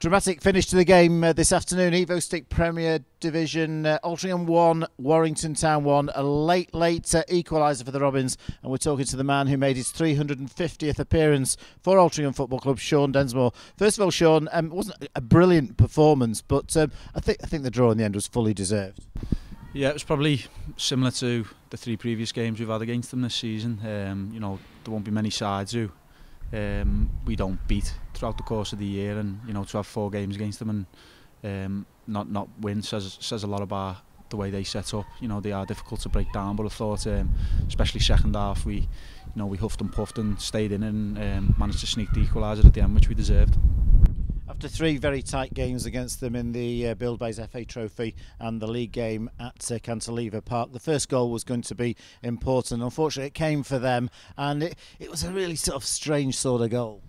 Dramatic finish to the game this afternoon. Evo Stick Premier Division, Altrincham 1, Warrington Town 1. A late equaliser for the Robins. And we're talking to the man who made his 350th appearance for Altrincham Football Club, Shaun Densmore. First of all, Shaun, it wasn't a brilliant performance, but I think the draw in the end was fully deserved. Yeah, it was probably similar to the three previous games we've had against them this season. There won't be many sides who we don't beat throughout the course of the year, and to have 4 games against them and not win says a lot about the way they set up. They are difficult to break down, but I thought especially second half we huffed and puffed and stayed in and managed to sneak the equaliser at the end, which we deserved. After 3 very tight games against them in the Buildbase FA Trophy and the league game at Cantilever Park, the first goal was going to be important. Unfortunately, it came for them, and it was a really sort of strange sort of goal.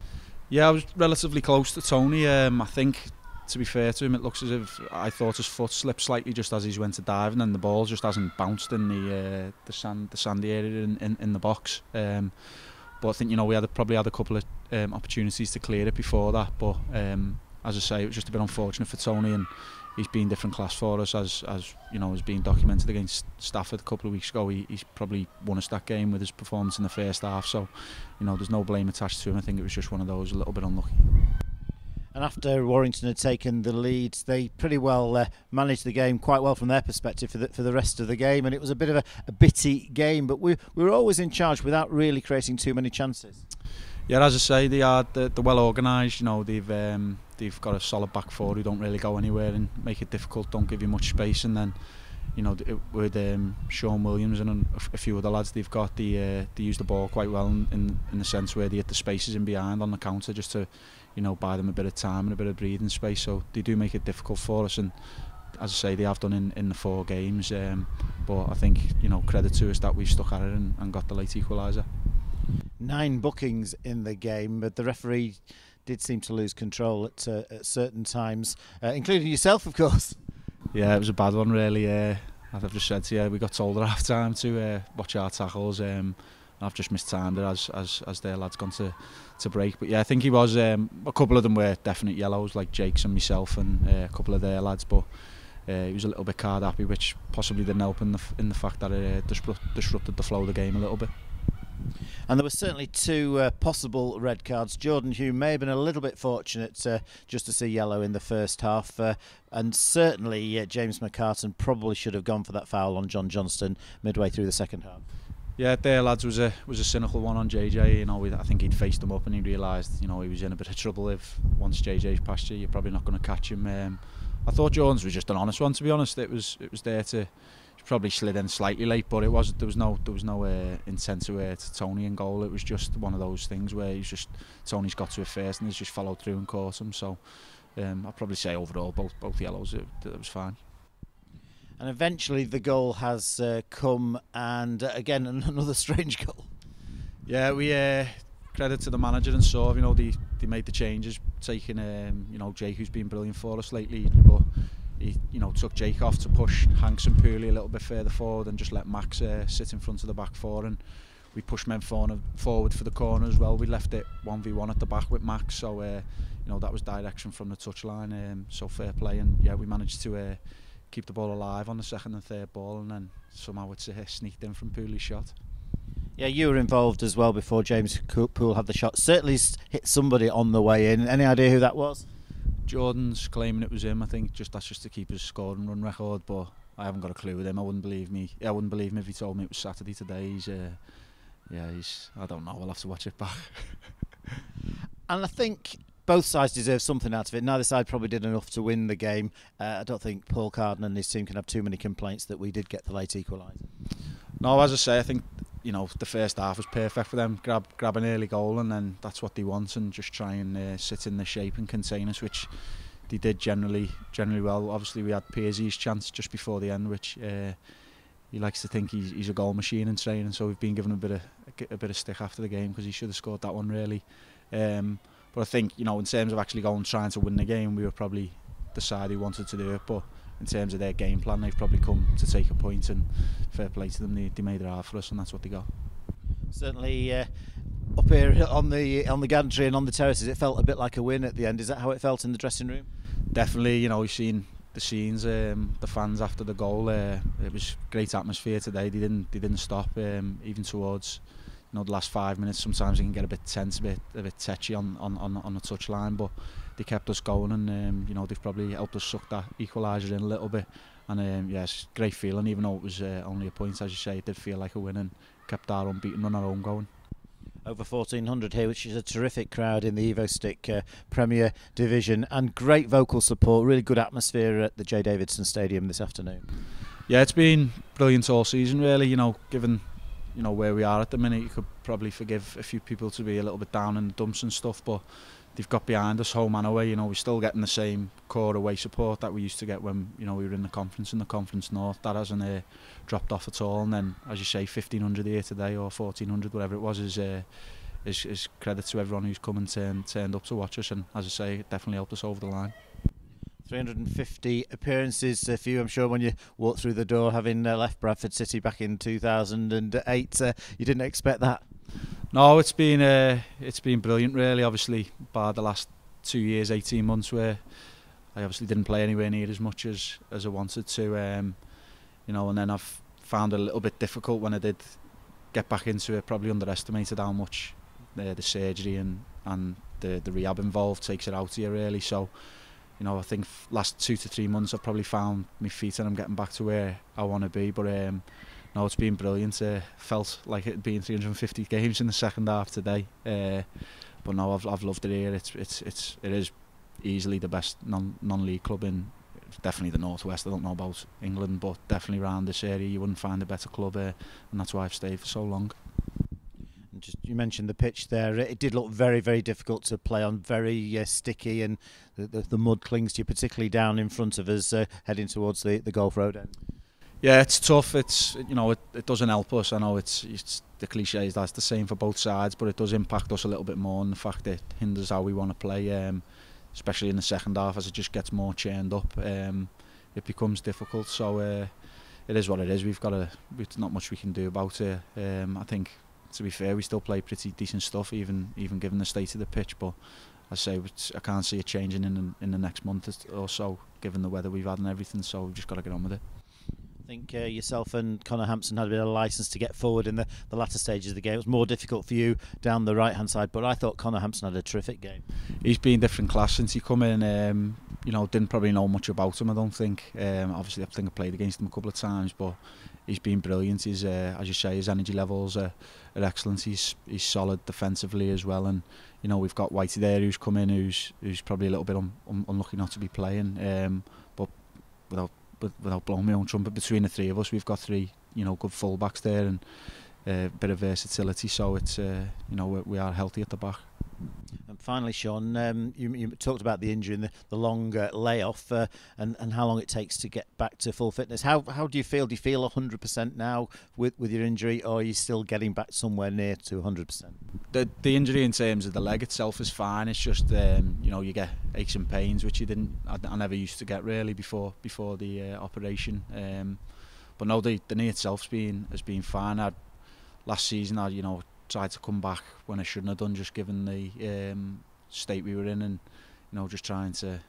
Yeah, I was relatively close to Tony. I think, to be fair to him, it looks as if I thought his foot slipped slightly just as he went to dive, and then the ball just hasn't bounced in the sandy area in the box. But I think we probably had a couple of opportunities to clear it before that. But as I say, it was just a bit unfortunate for Tony, and he's been different class for us as has been documented against Stafford a couple of weeks ago. He's probably won us that game with his performance in the first half. So there's no blame attached to him. I think it was just one of those, a little bit unlucky. And after Warrington had taken the lead, they pretty well managed the game quite well from their perspective for the rest of the game, and it was a bit of a bitty game, but we were always in charge without really creating too many chances. Yeah, as I say, they're well organised. They've got a solid back four who don't really go anywhere and make it difficult, don't give you much space, and then with Sean Williams and a few other lads they've got, they use the ball quite well in the sense where they hit the spaces in behind on the counter just to buy them a bit of time and a bit of breathing space. So they do make it difficult for us, and as I say, they have done in the 4 games. But I think credit to us that we've stuck at it and got the late equaliser. 9 bookings in the game, but the referee did seem to lose control at certain times, including yourself, of course. Yeah, it was a bad one, really. As I've just said to you, we got told at half time to watch our tackles. I've just mistimed it as their lads gone to break. But yeah, I think he was a couple of them were definite yellows, like Jake's and myself and a couple of their lads. But he was a little bit card happy, which possibly didn't help in the fact that it disrupted the flow of the game a little bit. And there were certainly 2 possible red cards. Jordan Hume may have been a little bit fortunate just to see yellow in the first half, and certainly James McCartan probably should have gone for that foul on John Johnston midway through the second half. Yeah, their lads was a cynical one on JJ. I think he'd faced him up and he realised he was in a bit of trouble. If once JJ's past you, you're probably not going to catch him. I thought Jordan's was just an honest one, to be honest. It was there to. Probably slid in slightly late, but there was no intent to Tony in goal. It was just one of those things where Tony's got to it first and he's just followed through and caught him. So I'd probably say overall both yellows, it was fine. And eventually the goal has come, and again another strange goal. Yeah, we credit to the manager and Saw. They made the changes, taking Jake, who's been brilliant for us lately, but he took Jake off to push Hanks and Pooley a little bit further forward and just let Max sit in front of the back 4, and we pushed men forward for the corner as well. We left it 1v1 at the back with Max, so that was direction from the touchline, so fair play, and yeah, we managed to keep the ball alive on the second and third ball, and then somehow it's sneaked in from Pooley's shot. Yeah, you were involved as well before James Poole had the shot. Certainly hit somebody on the way in. Any idea who that was? Jordan's claiming it was him. I think that's just to keep his scoring run record, but I haven't got a clue with him. I wouldn't believe him if he told me it was Saturday today. I don't know. I'll have to watch it back. And I think both sides deserve something out of it. Neither side probably did enough to win the game. I don't think Paul Carden and his team can have too many complaints that we did get the late equaliser. No, as I say, I think the first half was perfect for them. Grab an early goal, and then that's what they want, and just try and sit in the shape and contain us, which they did generally well. Obviously, we had Pearsy's chance just before the end, which he likes to think he's a goal machine in training. So we've been given a bit of stick after the game because he should have scored that one really. But I think in terms of actually trying to win the game, we were probably the side who wanted to do it. But in terms of their game plan, they've probably come to take a point, and fair play to them. They made it hard for us, and that's what they got. Certainly Up here on the gantry and on the terraces, it felt a bit like a win at the end. Is that how it felt in the dressing room? Definitely, you know, we've seen the scenes, the fans after the goal. It was great atmosphere today. They didn't stop, even towards, you know, the last 5 minutes. Sometimes it can get a bit tense, a bit tetchy on the touchline, but they kept us going, and you know, they've probably helped us suck that equaliser in a little bit. And yeah, it's a great feeling, even though it was only a point, as you say. It did feel like a win and kept our unbeaten run our own going. Over 1,400 here, which is a terrific crowd in the Evo Stick Premier Division, and great vocal support, really good atmosphere at the J Davidson Stadium this afternoon. Yeah, it's been brilliant all season, really. You know, given, you know, where we are at the minute, you could probably forgive a few people to be a little bit down in the dumps and stuff, but they've got behind us home and away. You know, we're still getting the same core away support that we used to get when, you know, we were in the Conference North. That hasn't dropped off at all. And then, as you say, 1,500 here today, or 1,400, whatever it was, is credit to everyone who's come and turned up to watch us. And as I say, it definitely helped us over the line. 350 appearances for you, I'm sure, when you walked through the door, having left Bradford City back in 2008. You didn't expect that? No, it's been brilliant, really. Obviously, bar the last 2 years, 18 months, where I obviously didn't play anywhere near as much as I wanted to. You know, and then I've found it a little bit difficult when I did get back into it. Probably underestimated how much the surgery and the rehab involved takes it out of you, really. So, you know, I think last 2 to 3 months I've probably found my feet and I'm getting back to where I want to be. But no, it's been brilliant. Felt like it had been 350 games in the second half today. But no, I've loved it here. It is easily the best non-league club in definitely the Northwest. I don't know about England, but definitely around this area you wouldn't find a better club, and that's why I've stayed for so long. And just, you mentioned the pitch there. It did look very, very difficult to play on, very sticky, and the mud clings to you, particularly down in front of us, heading towards the Golf Road end. Yeah, it's tough. It's, you know, it doesn't help us. I know it's the cliche is that's the same for both sides, but it does impact us a little bit more, and the fact that it hinders how we want to play, especially in the second half as it just gets more churned up. It becomes difficult. So it is what it is. There's not much we can do about it. I think, to be fair, we still play pretty decent stuff, even given the state of the pitch. But I say I can't see it changing in the next month or so, given the weather we've had and everything. So we've just got to get on with it. I think yourself and Connor Hampson had a bit of licence to get forward in the latter stages of the game. It was more difficult for you down the right hand side, but I thought Connor Hampson had a terrific game. He's been different class since he come in. You know, didn't probably know much about him, I don't think. Obviously, I think I played against him a couple of times, but he's been brilliant. He's, as you say, his energy levels are excellent. He's solid defensively as well, and you know, we've got Whitey there who's come in, who's probably a little bit unlucky not to be playing. But without blowing my own trumpet, between the three of us, we've got three, you know, good full-backs there, and a bit of versatility. So it's, you know, we are healthy at the back. And finally, Shaun, you talked about the injury and the long layoff, and how long it takes to get back to full fitness. How do you feel? Do you feel 100% now with your injury, or are you still getting back somewhere near to 100%? The injury in terms of the leg itself is fine. It's just you know, you get aches and pains, which I never used to get really before the operation. But no, the knee itself has been fine. Last season I, you know, tried to come back when I shouldn't have done, just given the state we were in, and you know, just trying to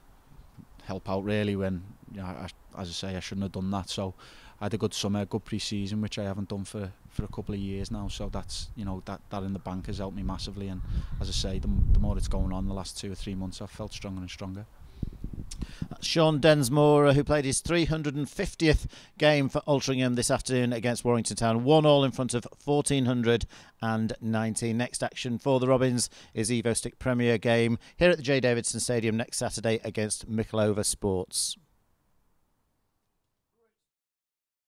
help out really when, you know, as I say, I shouldn't have done that. So I had a good summer, good pre-season, which I haven't done for a couple of years now. So that's, you know, that in the bank has helped me massively. And as I say, the more it's going on the last 2 or 3 months, I've felt stronger and stronger. Shaun Densmore, who played his 350th game for Altrincham this afternoon against Warrington Town, 1-1 in front of 1,419. Next action for the Robins is Evo Stick Premier game here at the J Davidson Stadium next Saturday against Mickleover Sports.